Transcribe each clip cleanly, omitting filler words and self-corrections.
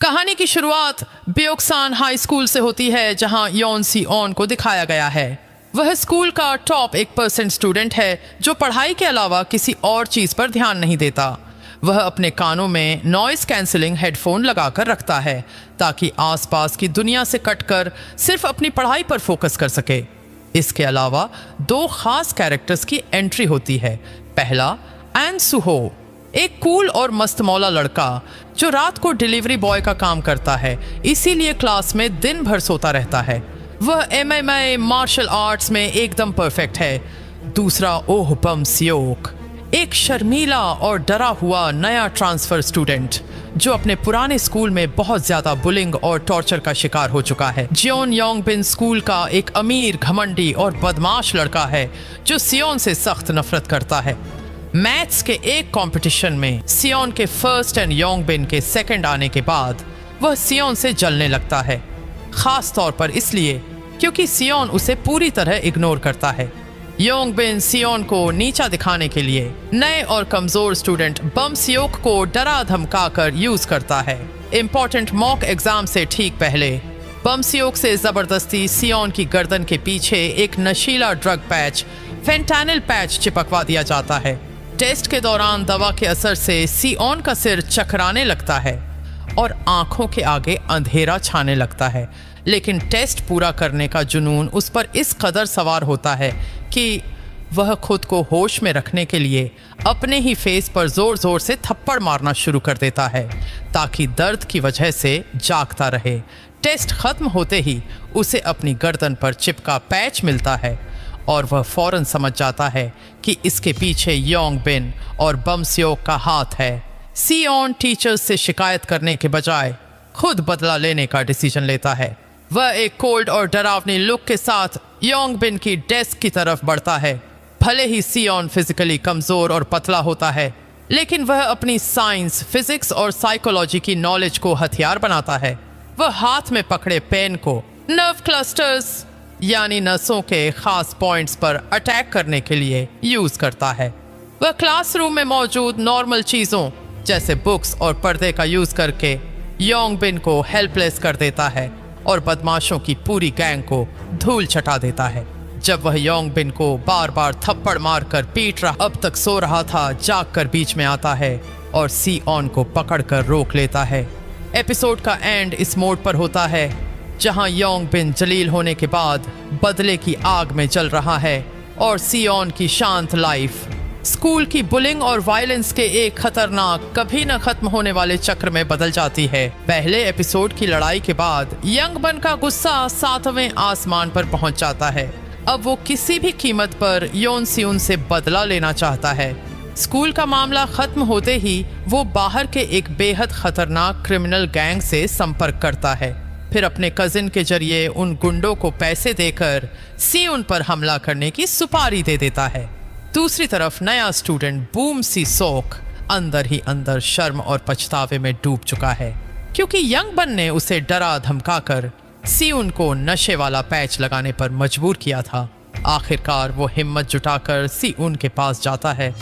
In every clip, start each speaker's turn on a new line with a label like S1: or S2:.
S1: कहानी की शुरुआत ब्योक्सान हाई स्कूल से होती है, जहां योन सी ऑन को दिखाया गया है। वह स्कूल का टॉप 1% स्टूडेंट है जो पढ़ाई के अलावा किसी और चीज पर ध्यान नहीं देता। वह अपने कानों में नॉइस कैंसिलिंग हेडफोन लगाकर रखता है ताकि आसपास की दुनिया से कटकर सिर्फ अपनी पढ़ाई पर फोकस कर सके। इसके अलावा दो खास कैरेक्टर्स की एंट्री होती है। पहला, एन सुहो, एक कूल और मस्तमौला लड़का जो रात को डिलीवरी बॉय का काम करता है, इसीलिए क्लास में दिन भर सोता रहता है। वह MMA मार्शल आर्ट्स में एकदम परफेक्ट है। दूसरा, ओह बम सियोक, एक शर्मीला और डरा हुआ नया ट्रांसफर स्टूडेंट जो अपने पुराने स्कूल में बहुत ज्यादा बुलिंग और टॉर्चर का शिकार हो चुका है। जियोन योंगबिन स्कूल का एक अमीर, घमंडी और बदमाश लड़का है जो सियोन से सख्त नफरत करता है। मैथ्स के एक कंपटीशन में सियोन के फर्स्ट एंड योंगबिन के सेकंड आने के बाद वह सियोन से जलने लगता है, खास तौर पर इसलिए क्योंकि सियोन उसे पूरी तरह इग्नोर करता है। योंगबिन सियोन को नीचा दिखाने के लिए नए और कमजोर स्टूडेंट बम सियोक को डरा धमकाकर यूज करता है। इंपॉर्टेंट मॉक एग्जाम से ठीक पहले बम सियोक से जबरदस्ती सियोन की गर्दन के पीछे एक नशीला ड्रग पैच, फेंटानिल पैच, चिपकवा दिया जाता है। टेस्ट के दौरान दवा के असर से सियोन का सिर चकराने लगता है और आंखों के आगे अंधेरा छाने लगता है, लेकिन टेस्ट पूरा करने का जुनून उस पर इस कदर सवार होता है कि वह खुद को होश में रखने के लिए अपने ही फेस पर जोर जोर से थप्पड़ मारना शुरू कर देता है ताकि दर्द की वजह से जागता रहे। टेस्ट खत्म होते ही उसे अपनी गर्दन पर चिपका पैच मिलता है और वह फौरन समझ जाता है कि इसके पीछे योंगबिन और बम सियोक का हाथ है। सियोन टीचर्स से शिकायत करने के बजाय खुद बदला लेने का डिसीजन लेता है। वह एक कोल्ड और डरावनी लुक के साथ योंगबिन की डेस्क की तरफ बढ़ता है। भले ही सियोन फिजिकली कमजोर और पतला होता है, लेकिन वह अपनी साइंस, फिजिक्स और साइकोलॉजी की नॉलेज को हथियार बनाता है। वह हाथ में पकड़े पेन को नर्व क्लस्टर्स यानी नसों के खास पॉइंट्स पर अटैक करने के लिए यूज करता है। वह क्लासरूम में मौजूद नॉर्मल चीजों जैसे बुक्स और पर्दे का यूज करके योंगबिन को हेल्पलेस कर देता है और बदमाशों की पूरी गैंग को धूल चटा देता है। जब वह योंगबिन को बार बार थप्पड़ मारकर पीट रहा अब तक सो रहा था, जाग कर बीच में आता है और सियोन को पकड़कर रोक लेता है। एपिसोड का एंड इस मोड पर होता है जहां योंगबिन जलील होने के बाद बदले की आग में जल रहा है और सियोन की शांत लाइफ स्कूल की बुलिंग और वायलेंस के एक खतरनाक, कभी न खत्म होने वाले चक्र में बदल जाती है। पहले एपिसोड की लड़ाई के बाद योंगबिन का गुस्सा 7वें आसमान पर पहुंच जाता है। अब वो किसी भी कीमत पर योन सियोन से बदला लेना चाहता है। स्कूल का मामला खत्म होते ही वो बाहर के एक बेहद खतरनाक क्रिमिनल गैंग से संपर्क करता है, फिर अपने कजिन के जरिए उन गुंडों को पैसे देकर सियोन पर हमला करने की सुपारी दे देता है। दूसरी तरफ नया स्टूडेंट बूम सी सोक अंदर ही अंदर शर्म और पछतावे में डूब चुका है क्योंकि योंगबिन ने उसे डरा धमकाकर सियोन को नशे वाला पैच लगाने पर मजबूर किया था। आखिरकार वो हिम्मत जुटाकर सियोन के पास जाता है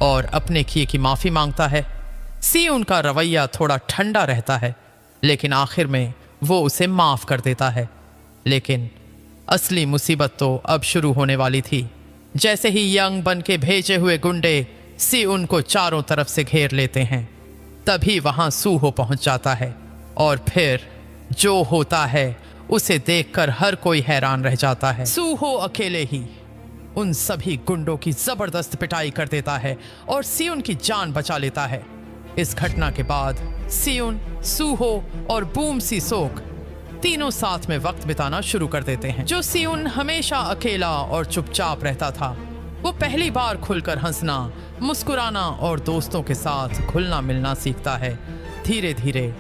S1: और अपने किए की माफी मांगता है। सियोन का रवैया थोड़ा ठंडा रहता है, लेकिन आखिर में वो उसे माफ कर देता है। लेकिन असली मुसीबत तो अब शुरू होने वाली थी। जैसे ही योंगबिन के भेजे हुए गुंडे सियोन को चारों तरफ से घेर लेते हैं, तभी वहां सूहो पहुंच जाता है और फिर जो होता है उसे देखकर हर कोई हैरान रह जाता है। सूहो अकेले ही उन सभी गुंडों की जबरदस्त पिटाई कर देता है और सियोन की जान बचा लेता है। इस घटना के बाद सियोन, सूहो और बूम सी सोक तीनों साथ में वक्त बिताना शुरू कर देते हैं। जो सियोन हमेशा अकेला और चुपचाप रहता था, वो पहली बार खुलकर हंसना, मुस्कुराना और दोस्तों के साथ घुलना मिलना सीखता है। धीरे धीरे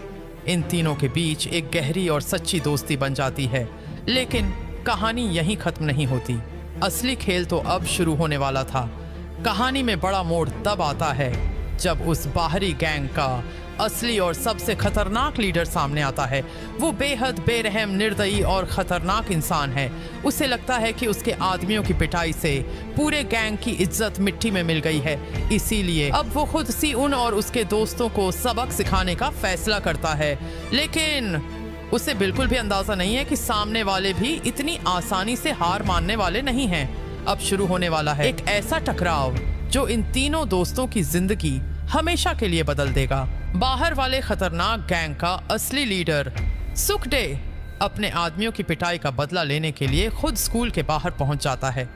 S1: इन तीनों के बीच एक गहरी और सच्ची दोस्ती बन जाती है। लेकिन कहानी यहीं खत्म नहीं होती। असली खेल तो अब शुरू होने वाला था। कहानी में बड़ा मोड़ तब आता है जब उस बाहरी गैंग का असली और सबसे खतरनाक लीडर सामने आता है। वो बेहद बेरहम, निर्दयी और खतरनाक इंसान है। उसे लगता है कि उसके आदमियों की पिटाई से पूरे गैंग की इज्जत मिट्टी में मिल गई है। इसीलिए अब वो खुद सिउन और उसके दोस्तों को सबक सिखाने का फैसला करता है। लेकिन उसे बिल्कुल भी अंदाजा नहीं है कि सामने वाले भी इतनी आसानी से हार मानने वाले नहीं हैं। अब शुरू होने वाला है एक ऐसा टकराव जो इन तीनों दोस्तों की जिंदगी हमेशा के लिए बदल देगा। बाहर वाले खतरनाक गैंग का असली लीडर सुकडे अपने आदमियों की पिटाई का बदला लेने के लिए खुद स्कूल के बाहर पहुंच जाता है।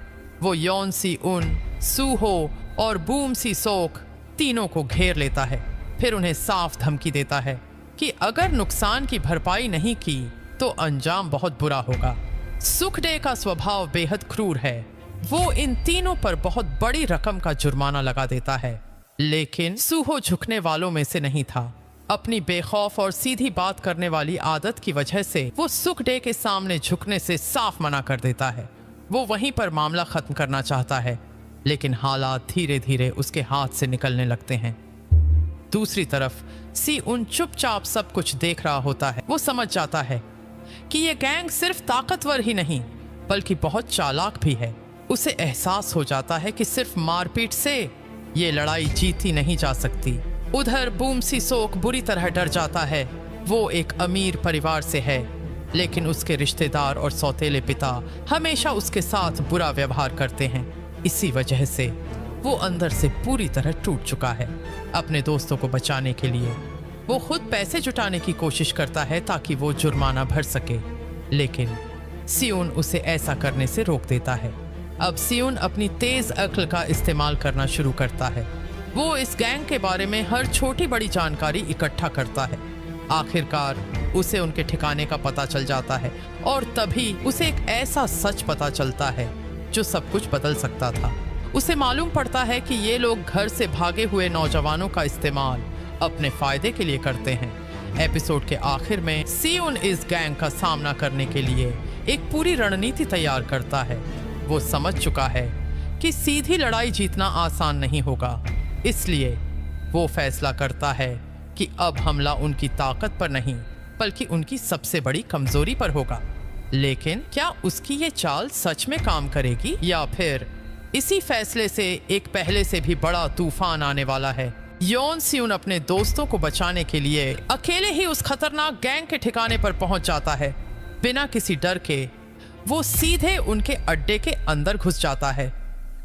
S1: वो योन सी उन, सूहो और बूम सी सोक तीनों को घेर लेता है। फिर उन्हें साफ धमकी देता है कि अगर नुकसान की भरपाई नहीं की तो अंजाम बहुत बुरा होगा। सुकडे का स्वभाव बेहद क्रूर है। वो इन तीनों पर बहुत बड़ी रकम का जुर्माना लगा देता है। लेकिन सूहो झुकने वालों में से नहीं था। अपनी बेखौफ और सीधी बात करने वाली आदत की वजह से वो सुकडे के सामने झुकने से साफ मना कर देता है। वो वहीं पर मामला खत्म करना चाहता है, लेकिन हालात धीरे धीरे उसके हाथ से निकलने लगते हैं। दूसरी तरफ सी उन चुपचाप सब कुछ देख रहा होता है। वो समझ जाता है कि ये गैंग सिर्फ ताकतवर ही नहीं बल्कि बहुत चालाक भी है। उसे एहसास हो जाता है कि सिर्फ मारपीट से ये लड़ाई जीती नहीं जा सकती। उधर बूम सी सोक बुरी तरह डर जाता है। वो एक अमीर परिवार से है, लेकिन उसके रिश्तेदार और सौतेले पिता हमेशा उसके साथ बुरा व्यवहार करते हैं। इसी वजह से वो अंदर से पूरी तरह टूट चुका है। अपने दोस्तों को बचाने के लिए वो खुद पैसे जुटाने की कोशिश करता है ताकि वो जुर्माना भर सके, लेकिन सिउन उसे ऐसा करने से रोक देता है। अब सिउन अपनी तेज अक्ल का इस्तेमाल करना शुरू करता है। वो इस गैंग के बारे में हर छोटी बड़ी जानकारी इकट्ठा करता है। आखिरकार उसे उनके ठिकाने का पता चल जाता है और तभी उसे एक ऐसा सच पता चलता है जो सब कुछ बदल सकता था। उसे मालूम पड़ता है कि ये लोग घर से भागे हुए नौजवानों का इस्तेमाल अपने फायदे के लिए करते हैं। एपिसोड के आखिर में सिउन इस गैंग का सामना करने के लिए एक पूरी रणनीति तैयार करता है। वो समझ चुका है कि सीधी लड़ाई जीतना आसान नहीं होगा, इसलिए वो फैसला करता है कि अब हमला उनकी ताकत पर नहीं बल्कि उनकी सबसे बड़ी कमजोरी पर होगा। लेकिन क्या उसकी ये चाल सच में काम करेगी या फिर इसी फैसले से एक पहले से भी बड़ा तूफान आने वाला है? योन सिउन अपने दोस्तों को बचाने के लिए अकेले ही उस खतरनाक गैंग के ठिकाने पर पहुंच जाता है। बिना किसी डर के वो सीधे उनके अड्डे के अंदर घुस जाता है।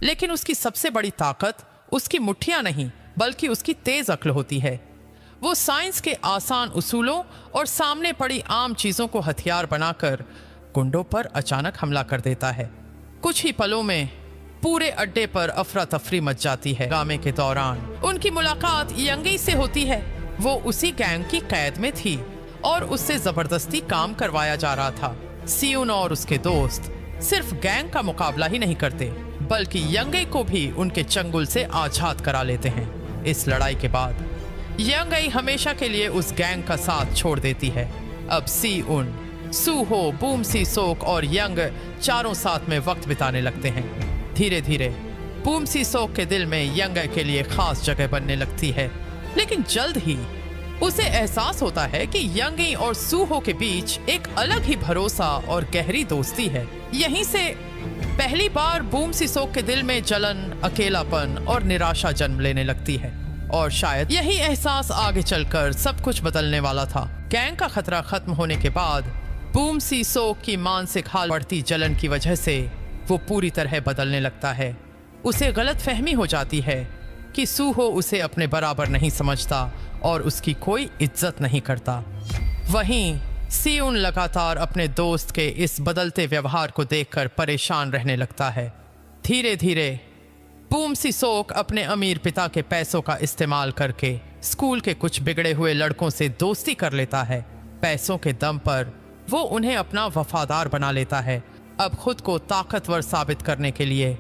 S1: लेकिन उसकी सबसे बड़ी ताकत उसकी मुट्ठियां नहीं बल्कि उसकी तेज अक्ल होती है। वो साइंस के आसान उसूलों और सामने पड़ी आम चीजों को हथियार बनाकर गुंडों पर अचानक हमला कर देता है। कुछ ही पलों में पूरे अड्डे पर अफरा तफरी मच जाती है। ड्रामे के दौरान उनकी मुलाकात यंगी से होती है। वो उसी गैंग की कैद में थी और उससे जबरदस्ती काम करवाया जा रहा था। सिउन और उसके दोस्त सिर्फ गैंग का मुकाबला ही नहीं करते बल्कि यंगे को भी उनके चंगुल से आजाद करा लेते हैं। इस लड़ाई के बाद यंगे हमेशा के लिए उस गैंग का साथ छोड़ देती है। अब सिउन, सूहो, बूम सी सोक और यंग चारों साथ में वक्त बिताने लगते हैं। धीरे धीरे बूम सी सोक के दिल में यंगे के लिए खास जगह बनने लगती है, लेकिन जल्द ही उसे एहसास होता है कि यंगी और सूहो के बीच एक अलग ही भरोसा और गहरी दोस्ती है। यहीं से पहली बार बूम सी सोक के दिल में जलन, अकेलापन और निराशा जन्म लेने लगती है और शायद यही एहसास आगे चलकर सब कुछ बदलने वाला था। गैंग का खतरा खत्म होने के बाद बूम सी सोक की मानसिक हालत बढ़ती जलन की वजह से वो पूरी तरह बदलने लगता है। उसे गलतफहमी हो जाती है कि सूहो उसे अपने बराबर नहीं समझता और उसकी कोई इज्जत नहीं करता। वहीं सिउन लगातार अपने दोस्त के इस बदलते व्यवहार को देखकर परेशान रहने लगता है। धीरे धीरे बूम सी सोक अपने अमीर पिता के पैसों का इस्तेमाल करके स्कूल के कुछ बिगड़े हुए लड़कों से दोस्ती कर लेता है। पैसों के दम पर वो उन्हें अपना वफादार बना लेता है। अब खुद को ताकतवर साबित करने के लिए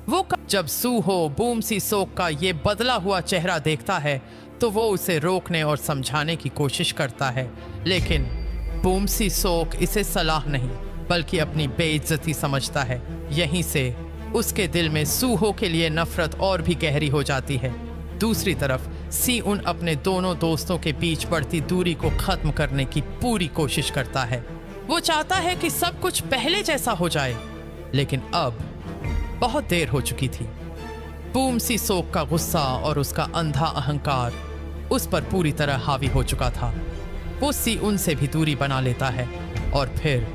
S1: वो जब सूहो बूम सी सोक का ये बदला हुआ चेहरा देखता है तो वो उसे रोकने और समझाने की कोशिश करता है, लेकिन बूम सी सोक इसे सलाह नहीं बल्कि अपनी बेइज्जती समझता है। यहीं से उसके दिल में सूहो के लिए नफरत और भी गहरी हो जाती है। दूसरी तरफ सी उन अपने दोनों दोस्तों के बीच बढ़ती दूरी को खत्म करने की पूरी कोशिश करता है। वो चाहता है कि सब कुछ पहले जैसा हो जाए, लेकिन अब बहुत देर हो चुकी थी। बूम सी सोक का गुस्सा और उसका अंधा अहंकार उस पर पूरी तरह हावी हो चुका था। वो सी उन से भी दूरी बना लेता है और फिर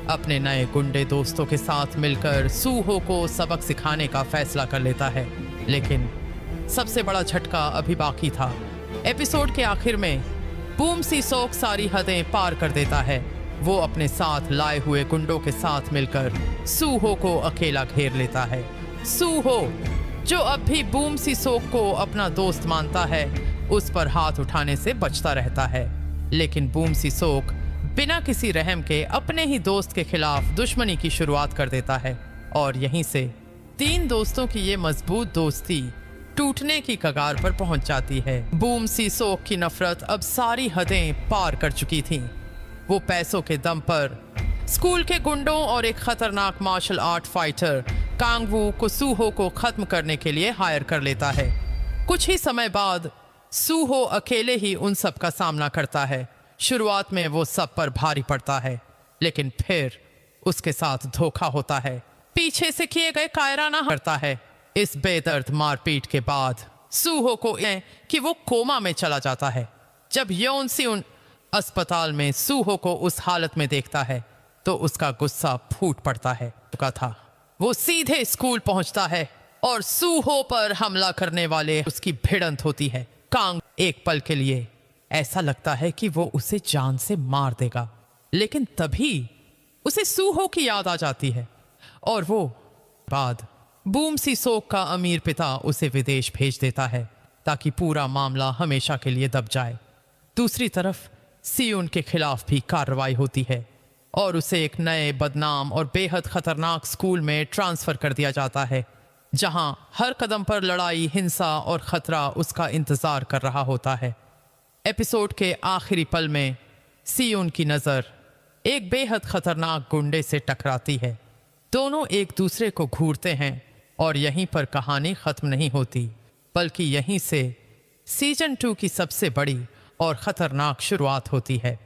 S1: अपने नए गुंडे दोस्तों के साथ मिलकर सूहो को सबक सिखाने का फैसला कर लेता है। लेकिन सबसे बड़ा झटका अभी बाकी था। एपिसोड के आखिर में बूम सी सोक सारी हदें पार कर देता है। वो अपने साथ लाए हुए गुंडों के साथ मिलकर सूहो को अकेला घेर लेता है। सूहो, जो अब भी बूम सी सोक को अपना दोस्त मानता है, उस पर हाथ उठाने से बचता रहता है। लेकिन बूम सी सोक बिना किसी रहम के अपने ही दोस्त के खिलाफ दुश्मनी की शुरुआत कर देता है और यहीं से तीन दोस्तों की ये मजबूत दोस्ती टूटने की कगार पर पहुंच जाती है। बूम सी सोक की नफरत अब सारी हदें पार कर चुकी थी। वो पैसों के दम पर स्कूल के गुंडों और एक खतरनाक मार्शल आर्ट फाइटर कांगवू को सूहो को खत्म करने के लिए हायर कर लेता है। कुछ ही समय बाद सूहो अकेले ही उन सब का सामना करता है। शुरुआत में वो सब पर भारी पड़ता है, लेकिन फिर उसके साथ धोखा होता है। पीछे से किए गए कायराना करता है। इस बेदर्द मारपीट के बाद सूहो को कि वो कोमा में चला जाता है। जब योन सिउन अस्पताल में सूहो को उस हालत में देखता है तो उसका गुस्सा फूट पड़ता है। था वो सीधे स्कूल पहुंचता है और सूहो पर हमला करने वाले उसकी भिड़ंत होती है। कांग एक पल के लिए ऐसा लगता है कि वो उसे जान से मार देगा, लेकिन तभी उसे सूहो की याद आ जाती है और वो बाद बूम सी सोक का अमीर पिता उसे विदेश भेज देता है ताकि पूरा मामला हमेशा के लिए दब जाए। दूसरी तरफ सियुन के खिलाफ भी कार्रवाई होती है और उसे एक नए बदनाम और बेहद खतरनाक स्कूल में ट्रांसफर कर दिया जाता है, जहां हर कदम पर लड़ाई, हिंसा और खतरा उसका इंतजार कर रहा होता है। एपिसोड के आखिरी पल में सियुन की नज़र एक बेहद खतरनाक गुंडे से टकराती है। दोनों एक दूसरे को घूरते हैं और यहीं पर कहानी खत्म नहीं होती, बल्कि यहीं से सीजन 2 की सबसे बड़ी और खतरनाक शुरुआत होती है।